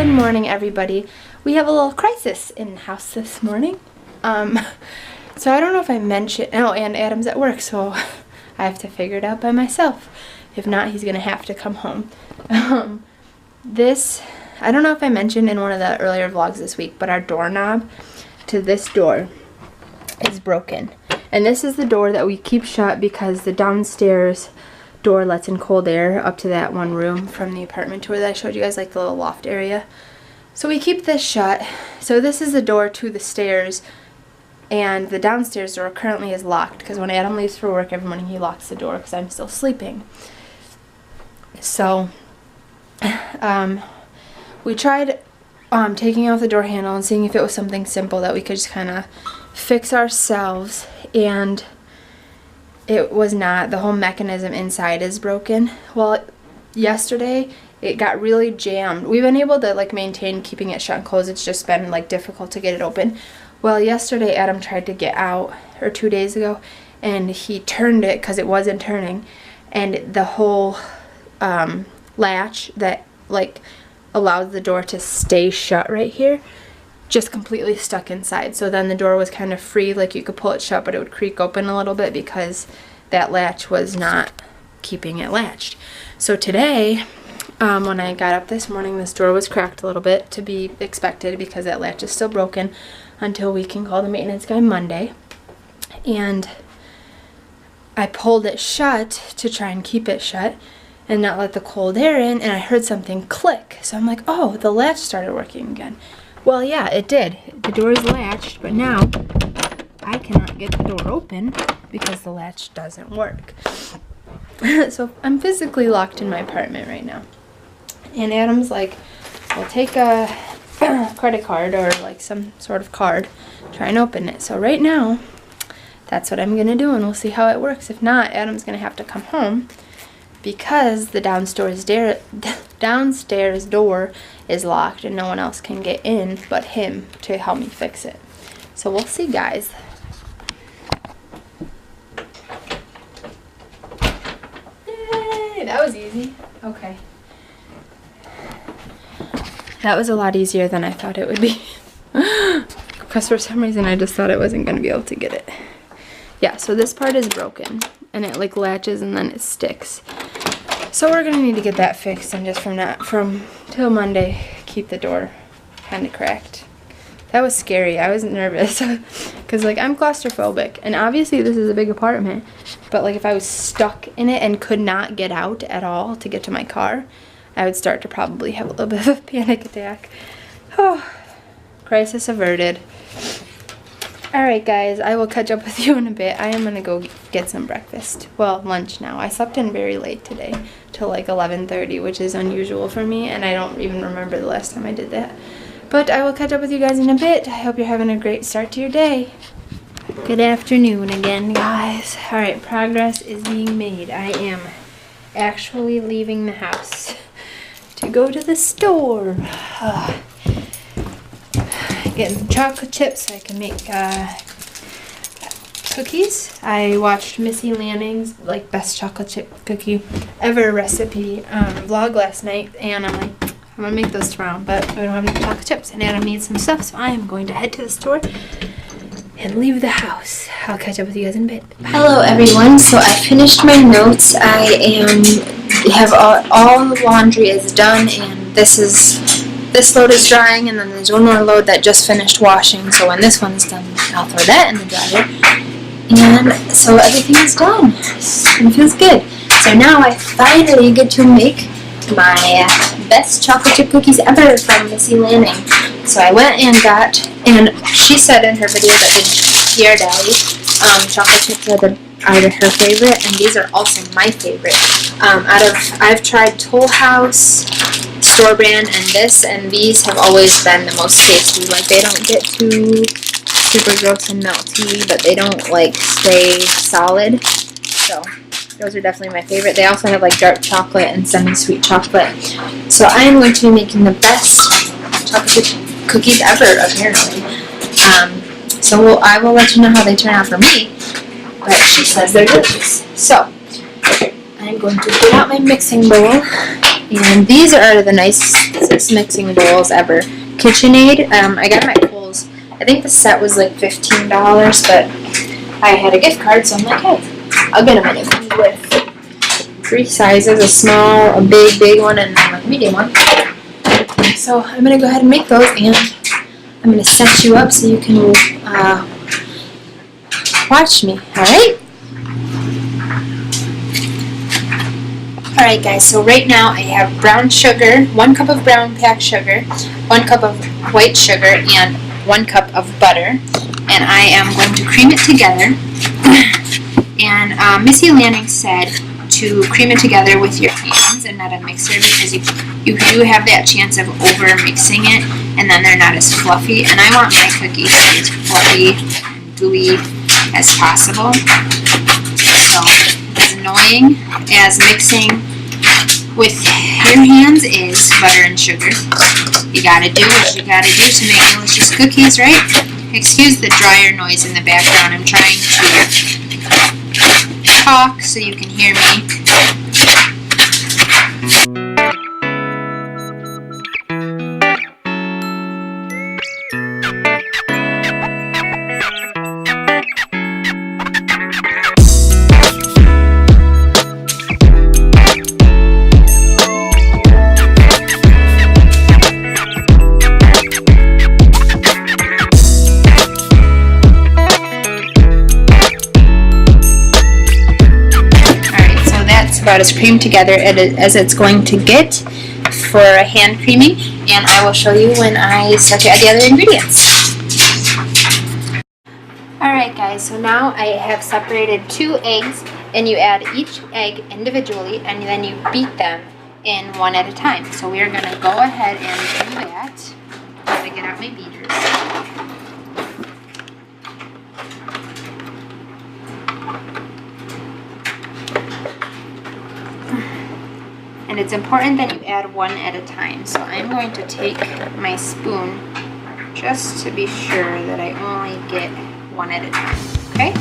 Good morning, everybody. We have a little crisis in the house this morning. So I don't know if I mentioned, oh, and Adam's at work, so I have to figure it out by myself. If not, he's gonna have to come home. I don't know if I mentioned in one of the earlier vlogs this week, but our doorknob to this door is broken. And this is the door that we keep shut because the downstairs door lets in cold air up to that one room from the apartment tour that I showed you guys, like the little loft area. So we keep this shut. So this is the door to the stairs, and the downstairs door currently is locked because when Adam leaves for work every morning he locks the door because I'm still sleeping. So we tried taking off the door handle and seeing if it was something simple that we could just kind of fix ourselves, and it was not. The whole mechanism inside is broken. Well, yesterday it got really jammed. We've been able to like maintain keeping it shut and closed. It's just been like difficult to get it open. Well, yesterday Adam tried to get out, or 2 days ago, and he turned it because it wasn't turning, and the whole latch that like allows the door to stay shut right here just completely stuck inside. So then the door was kind of free, like you could pull it shut, but it would creak open a little bit because that latch was not keeping it latched. So today, when I got up this morning, this door was cracked a little bit, to be expected because that latch is still broken until we can call the maintenance guy Monday. And I pulled it shut to try and keep it shut and not let the cold air in, and I heard something click. So I'm like, oh, the latch started working again. Well, yeah, it did. The door is latched, but now I cannot get the door open because the latch doesn't work. So I'm physically locked in my apartment right now. And Adam's like, well, take a credit card or like some sort of card, try and open it. So right now, that's what I'm going to do, and we'll see how it works. If not, Adam's going to have to come home because the downstairs door is locked and no one else can get in but him to help me fix it. So we'll see, guys. Yay, that was easy. Okay. That was a lot easier than I thought it would be. Because for some reason I just thought I wasn't going to be able to get it. Yeah, so this part is broken and it like latches and then it sticks. So we're going to need to get that fixed, and just from till Monday, keep the door kind of cracked. That was scary. I was nervous because like I'm claustrophobic, and obviously this is a big apartment, but like if I was stuck in it and could not get out at all to get to my car, I would start to probably have a little bit of a panic attack. Oh, crisis averted. Alright guys, I will catch up with you in a bit. I am going to go get some breakfast. Well, lunch now. I slept in very late today, till like 11:30, which is unusual for me, and I don't even remember the last time I did that. But I will catch up with you guys in a bit. I hope you're having a great start to your day. Good afternoon again, guys. Alright, progress is being made. I am actually leaving the house to go to the store. Getting some chocolate chips so I can make cookies. I watched Missy Lanning's like best chocolate chip cookie ever recipe vlog last night, and I'm like, I'm gonna make those tomorrow, but I don't have any chocolate chips and Adam needs some stuff, so I am going to head to the store and leave the house. I'll catch up with you guys in a bit. Bye. Hello everyone, so I finished my notes. I have all the laundry is done, and this load is drying, and then there's one more load that just finished washing, so when this one's done, I'll throw that in the dryer. And so everything is done, and it feels good. So now I finally get to make my best chocolate chip cookies ever from Missy Lanning. So I went and got, and she said in her video that the Pierre Daly chocolate chips are her favorite, and these are also my favorite. I've tried Toll House, store brand, and these have always been the most tasty. Like, they don't get too super gross and melty, but they don't like stay solid. So those are definitely my favorite. They also have like dark chocolate and semi-sweet chocolate. So I am going to be making the best chocolate chip cookies ever, apparently. So I will let you know how they turn out for me. But she says they're delicious. So I'm going to get out my mixing bowl And these are the nicest mixing bowls ever. KitchenAid. I got them at Kohl's. I think the set was like $15, but I had a gift card, so I'm like, hey, I'll get them. And it comes with 3 sizes: a small, a big one, and then like a medium one. So I'm gonna go ahead and make those, and I'm gonna set you up so you can watch me. All right. Alright guys, so right now I have brown sugar, 1 cup of brown packed sugar, 1 cup of white sugar, and 1 cup of butter. And I am going to cream it together. And Missy Lanning said to cream it together with your hands and not a mixer, because you do have that chance of over mixing it and then they're not as fluffy. And I want my cookies to be as fluffy, gooey as possible. So as annoying as mixing with your hands is butter and sugar, you gotta do what you gotta do to make delicious cookies, right? Excuse the dryer noise in the background. I'm trying to talk so you can hear me. About as creamed together as it's going to get for hand creaming, and I will show you when I start to add the other ingredients. Alright guys, so now I have separated 2 eggs, and you add each egg individually and then you beat them in one at a time. So we are going to go ahead and do that. I'm going to get out my beaters. And it's important that you add 1 at a time. So I'm going to take my spoon just to be sure that I only get 1 at a time, okay?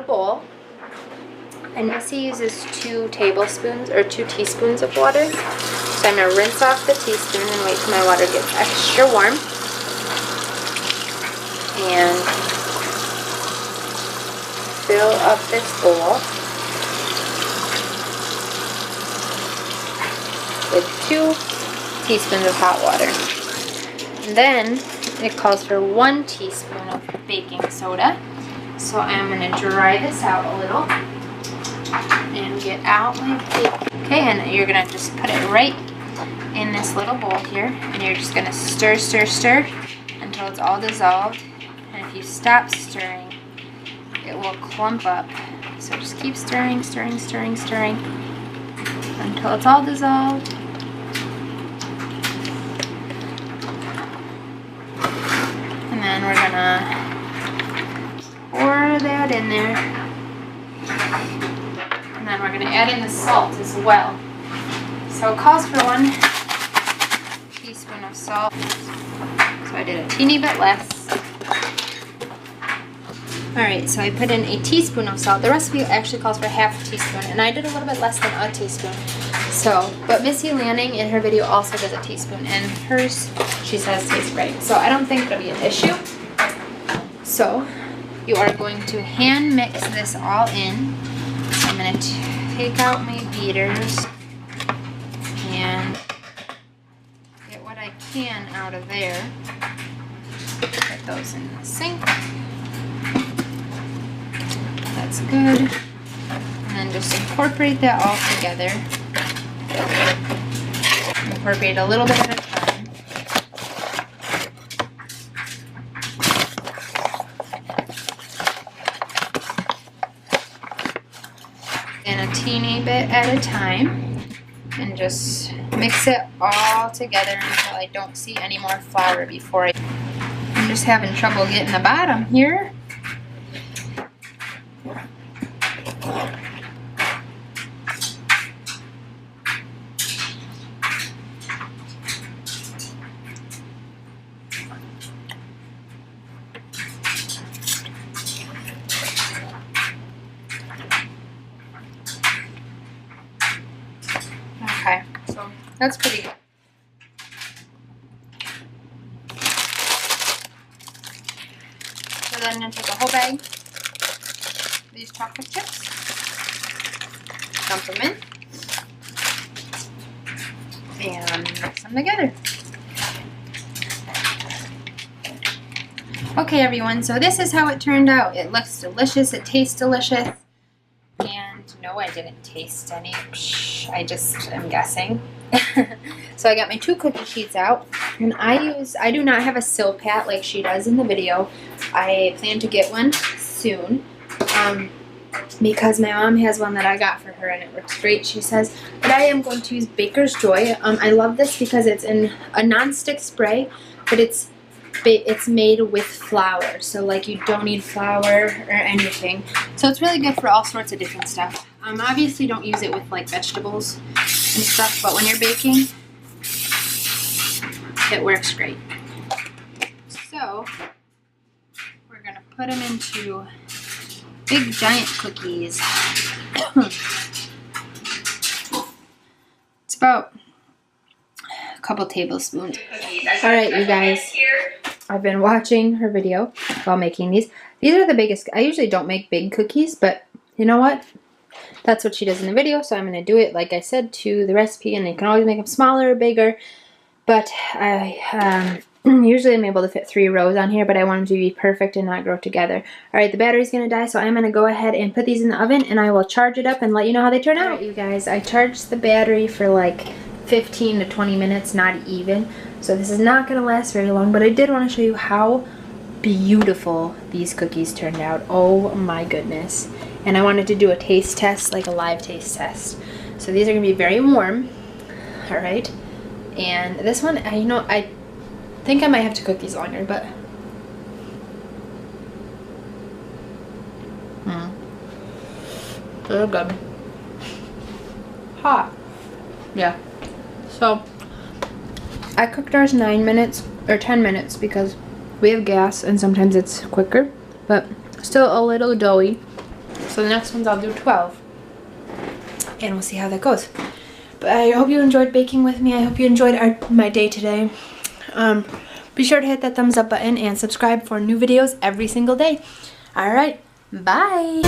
Bowl, and Missy uses 2 tablespoons or 2 teaspoons of water. So I'm going to rinse off the teaspoon and wait till my water gets extra warm. And fill up this bowl with 2 teaspoons of hot water. And then it calls for 1 teaspoon of baking soda. So I'm going to dry this out a little and get out my baking. Okay, and you're going to just put it right in this little bowl here, and you're just going to stir, stir, stir until it's all dissolved. And if you stop stirring, it will clump up. So just keep stirring, stirring, stirring, stirring until it's all dissolved. And then we're going to pour that in there, and then we're going to add in the salt as well. So it calls for 1 teaspoon of salt, so I did a teeny bit less. Alright, so I put in a teaspoon of salt. The recipe actually calls for half a teaspoon, and I did a little bit less than a teaspoon. So, but Missy Lanning in her video also does a teaspoon, and hers, she says, tastes great. So I don't think it'll be an issue. So you are going to hand mix this all in. So I'm going to take out my beaters and get what I can out of there. Put those in the sink. That's good. And then just incorporate that all together. Incorporate a little bit at a time. And a teeny bit at a time. and just mix it all together until I don't see any more flour before I'm just having trouble getting the bottom here. Okay, so that's pretty good. So then I'm going to take a whole bag of these chocolate chips, dump them in, and mix them together. Okay everyone, so this is how it turned out. It looks delicious, it tastes delicious, and no, I didn't taste any. I just am guessing. So I got my 2 cookie sheets out, and I do not have a Silpat like she does in the video. I plan to get one soon, because my mom has one that I got for her and it works great, she says. But I am going to use Baker's Joy. I love this because it's in a non-stick spray, but it's made with flour, so like you don't need flour or anything. So it's really good for all sorts of different stuff. Obviously don't use it with like vegetables and stuff, but when you're baking, it works great. So we're gonna put them into big giant cookies. It's about a couple tablespoons. Alright you guys, I've been watching her video while making these. These are the biggest. I usually don't make big cookies, but you know what? That's what she does in the video, so I'm going to do it like I said to the recipe, and you can always make them smaller or bigger. But I usually am able to fit 3 rows on here, but I want them to be perfect and not grow together. Alright, the battery's going to die, so I'm going to go ahead and put these in the oven, and I will charge it up and let you know how they turn out. Alright, you guys, I charged the battery for like 15 to 20 minutes, not even. So this is not going to last very long, but I did want to show you how beautiful these cookies turned out. Oh my goodness. And I wanted to do a taste test, like a live taste test. So these are going to be very warm. Alright. And this one, you know, I think I might have to cook these longer, but... They're good. Hot. Yeah. So, I cooked ours 9 minutes, or 10 minutes, because we have gas, and sometimes it's quicker, but still a little doughy. So the next ones I'll do 12, and we'll see how that goes. But I hope you enjoyed baking with me. I hope you enjoyed my day today. Be sure to hit that thumbs up button and subscribe for new videos every single day. Alright, bye!